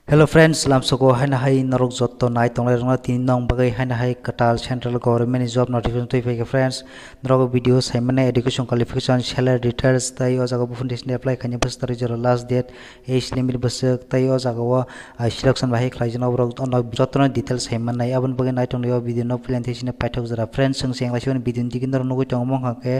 Hello friends, lamsoko haina hai narok jotto nai tonglai rongna tin nong bagai haina hai katal central government job notification toi fake friends narok video saimane education qualification salary details tai o jaga foundation apply khani bus tari jero last date age limit busuk tai o jaga o selection bahai khlaijana borok ono jotto details saimane abon bagai nai tonglai video no presentation paithok jara friends sing sing laisone video dikin nor nugui tongmong hake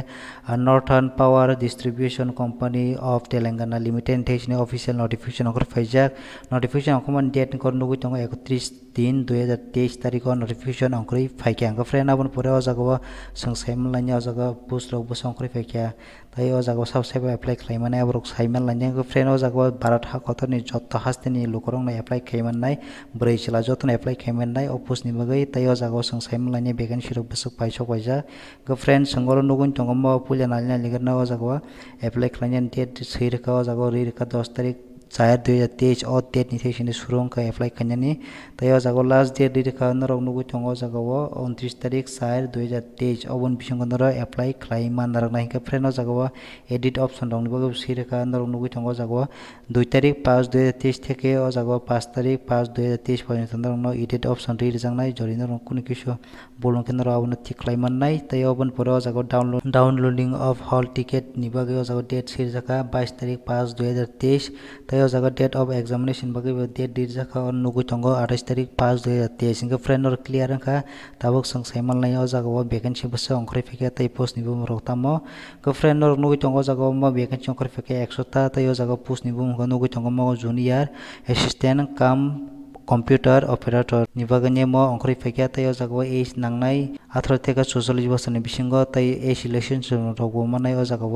Northern Power Distribution Company of Telangana Limited thesine official notification okor faijak notification angkoman date kor nugui tongo 31/3/2023 tarikh notification angkori faike angka friend abon pore o jaga sing saiman laini o jaga post rok bo angkori faike tai o jaga subscribe apply khlaimane aborok saiman laini angka friend o jaga bharat ha kotoni jotto hasteni lukorong na apply khaimanai brei chila jotto apply khaimanai o post ni bagai tai o jaga sing saiman laini vacancy rok busuk paisok paija go friend singoro nugun tongo mo pulia nalina ligarna o jaga apply khlainani date seirka o jaga rirka 10 tarikh 4/2023 o date ni thesini surong ka apply kanyani tai o jaga last date rirka norok nugui tongo jaga 29 tarikh 4/2023 obon bisingo noro apply khlaiman narak nai ka friend o jaga edit option rok ni bagai seirka norok nugui tongo jaga 2 tarikh 5/2023 থেকে o jaga 5 tarikh 5/2023 পর্যন্ত norok edit option rirjangnai jori norok kunu kisu bolong ke norok abono thik khlaimannai tai obon pore o jaga downloading of hall ticket ni bagai o jaga date seirjaka 22 tarikh 5/2023 tai o jaga date of examination bagai date dirjaka on nugui tongo 28 tarikh 5/2023 hingke friend or clear angka tabuk sang saiman lai o jaga vacancy basa ongkhrai fike tai post ni bum rok tamo ko friend or nugui tongo jaga mo vacancy ongkhrai fike 100 ta tai o jaga post ni bum nugui tongo mo junior assistant kam computer operator ni bagani mo ongkhrai fike tai o jaga age nangnai 18 থেকে 44 বছরনি bisingo tai age election rok bo manai o jaga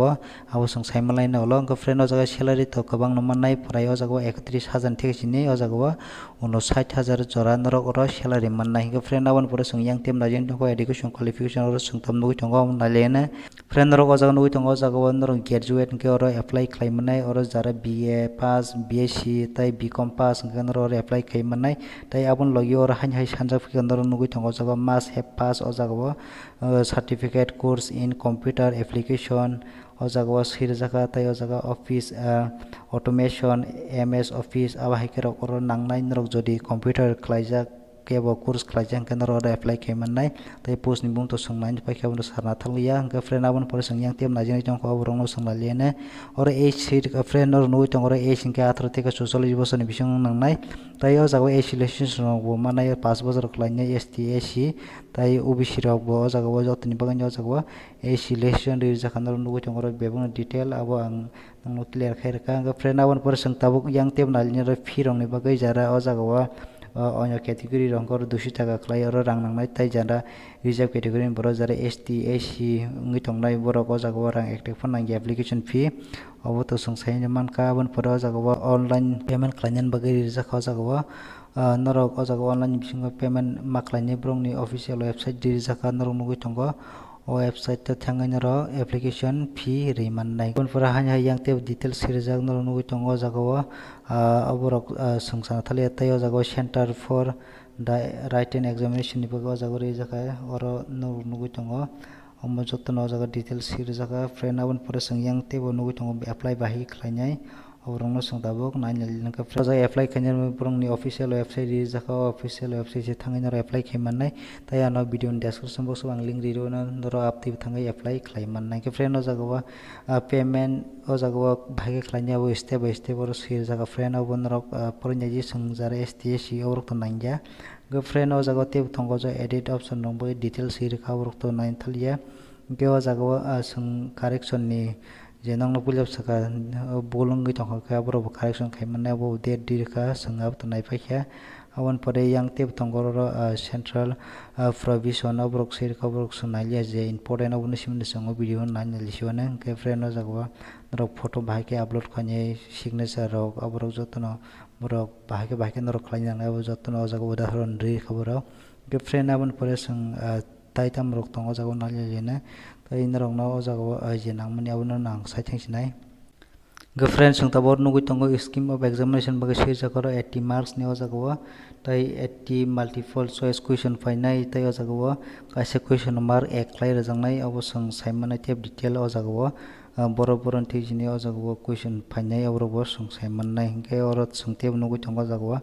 abo sang saiman lai na olo friend o jaga salary to kabang no manai prai o jaga 31000 থেকে sini o jaga 59000 jora norok oro salary mannai hingke friend abon pore sing yang tem najeng tongo education qualification oro sungtam nugui tongo nalene friend rok o jaga nugui tongo o jaga norok graduate hingke oro apply khlaimanai oro jara BA pass BSc tai BCom pass hingke norok apply khlaimanai tai abon logi oro hain hai sanjak fike norok nugui tongo jaga must have pass o jaga certificate course in computer application o jaga sirjaka tai o jaga office automation MS office aba haike rok oro nangnai norok jodi computer khlaijak kebo course khlaijak hingke norok apply khaimannai tai post ni bung to sungnai paikha bono sarna thanglia hingke friend abon pore sing yang tem najeng tongko aborok no sunglaliane oro age sir friend or nugui tongo age hingke 18 থেকে 44 বছরনি bising nangnai tai o jaga age election rok bo manai 5 বছর khlainai ST SC tai OBC rok bo o jaga jotoni bagani o jaga age election rirjaka norok nugui tongo bebung detail abo ang nangno clear khairka hingke friend abon pore sing tabuk yang tem nalini fee rok ni bagai jara o jaga onyo category rongkor 200 টাকা khlai oro rang nangnai tai jara reserve category ni borok jara ST SC ngi tongnai borok o jaga rang active phanang application fee obo to sungsai manka abon pore o jaga online payment khlainani bagai rijak o jaga norok o jaga online bisingo payment ma khlainai borok ni official website rijak norok nugui tongo o website to thangai noro application fee remannai kon pura hanya yang te details sirijak norok nugui tongo jaga aborok sungsana thali tai o jaga center for the written examination ni bagai o jaga rijak oro norok nugui tongo omo jotto no jaga details sirijak friend abon pore sing yang te bo nugui tongo apply bahi khlainai oborong no sing tabuk nainali ka jaga apply khainai borong ni official website rijak official website se thangai noro apply khaimannai tai ano video ni description box ang link ri noro apti thangai apply khlaimannai ke friend o jaga payment o jaga bhage khlainai abo step by step oro sirijak friend abo norok pornyaji singjara STSC oborok to nainja go friend o jaga te thongo jo edit option rong bai details sirikha oborok to nain thalia ke o jaga sing correction ni je nangno puljab saka bolongui tongkha kha borok correction khaimannai abo date dirkha singab to nai paikha abon pore yang te tongoro central provision oborok sirkha oborok sunailia je important obo simni songo video nainali siwane ke friend o jaga norok photo bahai upload khainai signature rok oborok jotono borok bahai norok khlainai abo jotono o jaga udahron ri khaborok ke friend abon pore sing tai tam rok tongo jaga nailene tai norok no o jaga je nangmani abo nang sai thangsinai go friend sing tabor nugui tongo scheme of examination bagai sirijak oro 80 marks ni o jaga tai 80 multiple choice question fainai tai o jaga kaisa question mark 1 khlai rajangnai abo sing saimannai tab detail o jaga boro tijini o jaga question fainai abo songsai mannai hingke oro songtebo nugui tongo jaga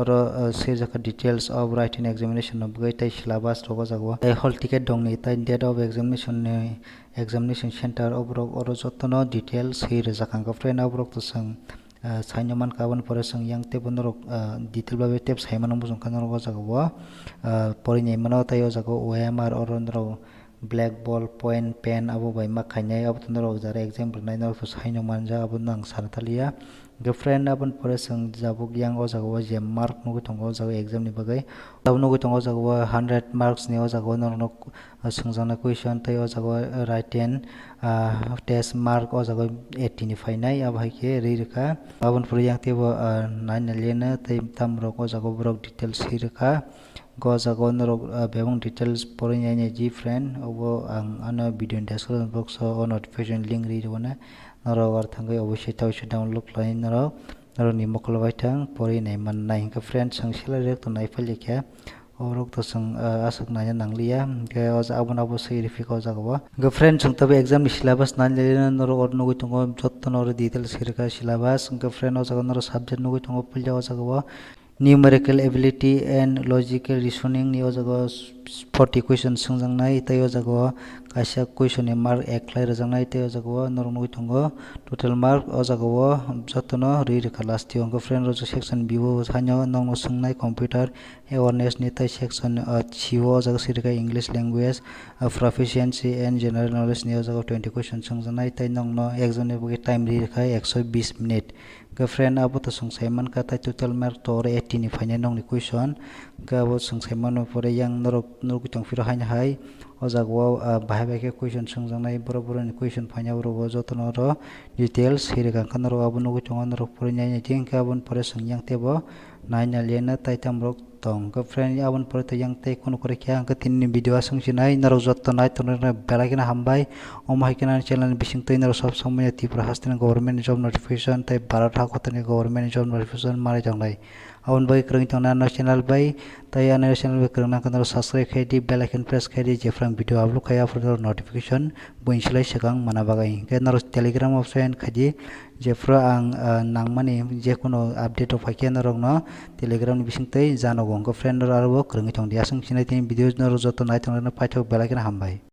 oro sejaka details of writing examination no bwgai tei syllabus rok o jaga tei hall ticket dongni tei date of examination ni examination center oborok oro jotono details hi rijak hangka friend oborok to sang saino manka aboni pore sang yang tebo norok detail babe tep saimano bujong kana o jaga porinai mano tei o jaga OMR oro norok black ball point pen abo bai ma khainai abo norok jara exam rwnai norok saino manja abo nang sartalia friend abon pore sang jabuk yang o jaga je mark nugui tongo o jaga exam ni bagai abo nugui tongo o jaga 100 marks ni o jaga norok sungjaknai question tei o jaga written test mark o jaga 80 ni fainai abo haike ririka abon pore yang tebo naina lena tei tamrok o jaga borok details hirika go jaga norok bebong details porinai ni ji friend obo ang ano video description box o notification link rirwana norok arthangai obosai tawse download khlai norok ni mokol thang porinai mannai hingka friend sang salary to nai phalikha orok to sang asuk nai nanglia ke o abon obosai refik o jaga go friend sang tabe exam ni syllabus nai norok or nugui tongo jotto norok details hirika syllabus go friend o jaga norok subject nugui tongo pulja o jaga numerical ability and logical reasoning ni o jaga 40 question sungjaknai tei o jaga kaisa question ni mark 1 khlai rwjaknai tei o jaga norok nugui tongo total mark o jaga jotono ririka last o friend ro section b o saino nongno sungnai computer awareness ni tei section c o jaga sirika english language proficiency and general knowledge ni o jaga 20 question sungjaknai tei nongno exam ni bagi time ririka 120 minute friend abo to sungsai manka tai total mark to 80 ni fainai nongni question abo sungsai mano pore yang norok tongpiro haina hai o jaga bahai ke question sungjaknai boro ni question faina oro jotono ro details hirika kanaro abo nugui tongo norok pore nai tingka abon pore sungyang tebo naina lena tai tamrok tong friend abon pore to yang tei kono kore kya angka tinni video asungsinai norok jotto nai tono belakina hambai haikena channel bising tei norok sob samaya tipra hastina government job notification tei barata kotani government job notification mari jongnai abon bai kreng tongna no channel bai tei ano channel bai krengna kanaro subscribe khai di bell icon press khai di jefrang video upload khai after notification buinsilai sekang mana bagai ke norok telegram option khai di jefra ang nangmani jekono update of haikena norok no telegram ni bising tei janogo friend ro aro kreng tong dia sung sinai tin video norok jotto nai tongna paithok bell icon hambai।